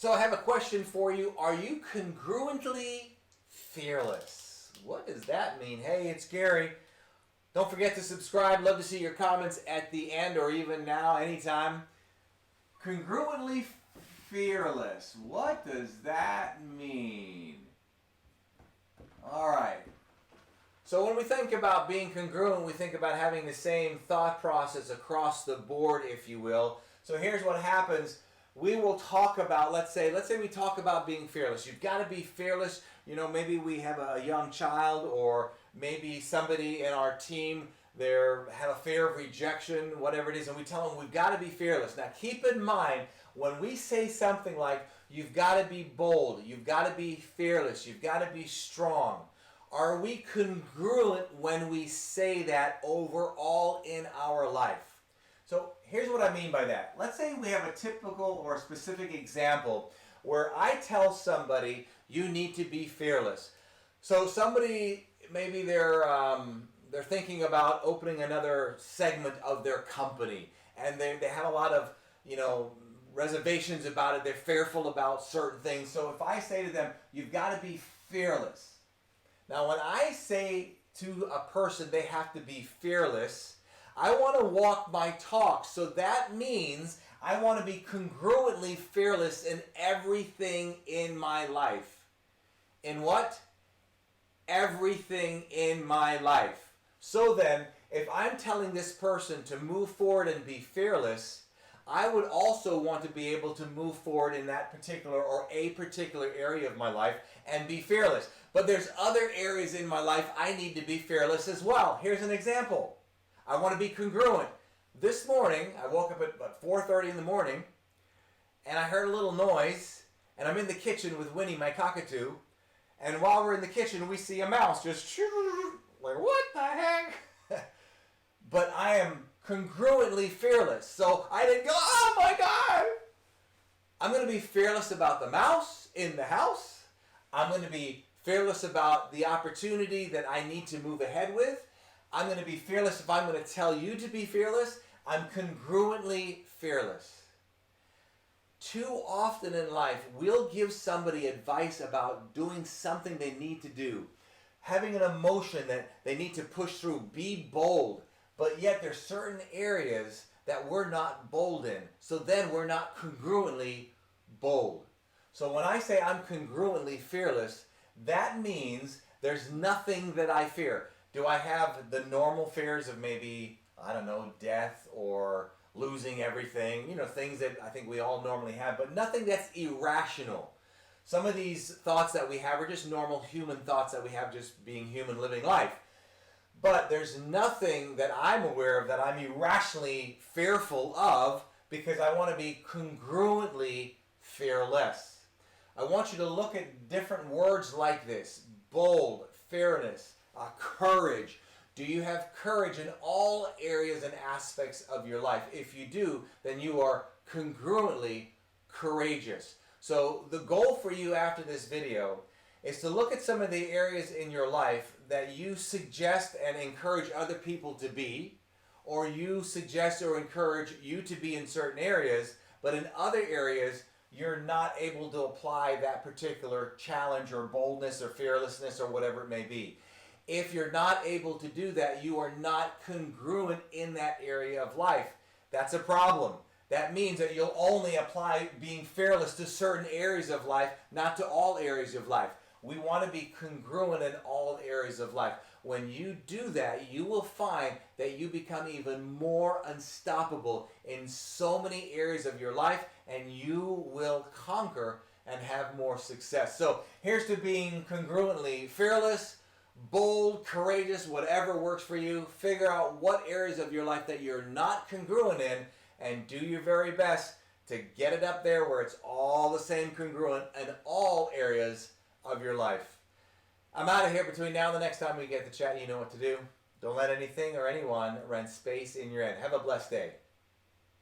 So I have a question for you. Are you congruently fearless? What does that mean? Hey, it's Gary. Don't forget to subscribe. Love to see your comments at the end or even now, anytime. Congruently fearless. What does that mean? All right. So when we think about being congruent, we think about having the same thought process across the board, if you will. So here's what happens. We will talk about, let's say we talk about being fearless. You've got to be fearless. You know, maybe we have a young child, or maybe somebody in our team, they have a fear of rejection, whatever it is, and we tell them we've got to be fearless. Now keep in mind, when we say something like, you've got to be bold, you've got to be fearless, you've got to be strong, are we congruent when we say that overall in our life? So here's what I mean by that. Let's say we have a typical or specific example where I tell somebody you need to be fearless. So somebody, maybe they're thinking about opening another segment of their company, and they have a lot of, reservations about it. They're fearful about certain things. So if I say to them, you've got to be fearless. Now when I say to a person they have to be fearless, I want to walk my talk. So that means I want to be congruently fearless in everything in my life. In what? Everything in my life. So then, if I'm telling this person to move forward and be fearless, I would also want to be able to move forward in that particular or a particular area of my life and be fearless. But there's other areas in my life I need to be fearless as well. Here's an example. I want to be congruent. This morning, I woke up at about 4:30 in the morning, and I heard a little noise, and I'm in the kitchen with Winnie, my cockatoo, and while we're in the kitchen, we see a mouse just like, what the heck? But I am congruently fearless. So I didn't go, oh my God! I'm going to be fearless about the mouse in the house. I'm going to be fearless about the opportunity that I need to move ahead with. I'm going to be fearless if I'm going to tell you to be fearless. I'm congruently fearless. Too often in life, we'll give somebody advice about doing something they need to do, having an emotion that they need to push through, be bold, but yet there's certain areas that we're not bold in. So then we're not congruently bold. So when I say I'm congruently fearless, that means there's nothing that I fear. Do I have the normal fears of maybe, I don't know, death or losing everything? Things that I think we all normally have, but nothing that's irrational. Some of these thoughts that we have are just normal human thoughts that we have just being human, living life. But there's nothing that I'm aware of that I'm irrationally fearful of, because I want to be congruently fearless. I want you to look at different words like this: bold, fairness, courage. Do you have courage in all areas and aspects of your life? If you do, then you are congruently courageous. So the goal for you after this video is to look at some of the areas in your life that you suggest and encourage other people to be, or you suggest or encourage you to be in certain areas, but in other areas you're not able to apply that particular challenge or boldness or fearlessness or whatever it may be. If you're not able to do that, you are not congruent in that area of life. That's a problem. That means that you'll only apply being fearless to certain areas of life, not to all areas of life. We want to be congruent in all areas of life. When you do that, you will find that you become even more unstoppable in so many areas of your life, and you will conquer and have more success. So here's to being congruently fearless, bold, courageous, whatever works for you. Figure out what areas of your life that you're not congruent in, and do your very best to get it up there where it's all the same congruent in all areas of your life. I'm out of here. Between now and the next time we get to chat, you know what to do. Don't let anything or anyone rent space in your head. Have a blessed day.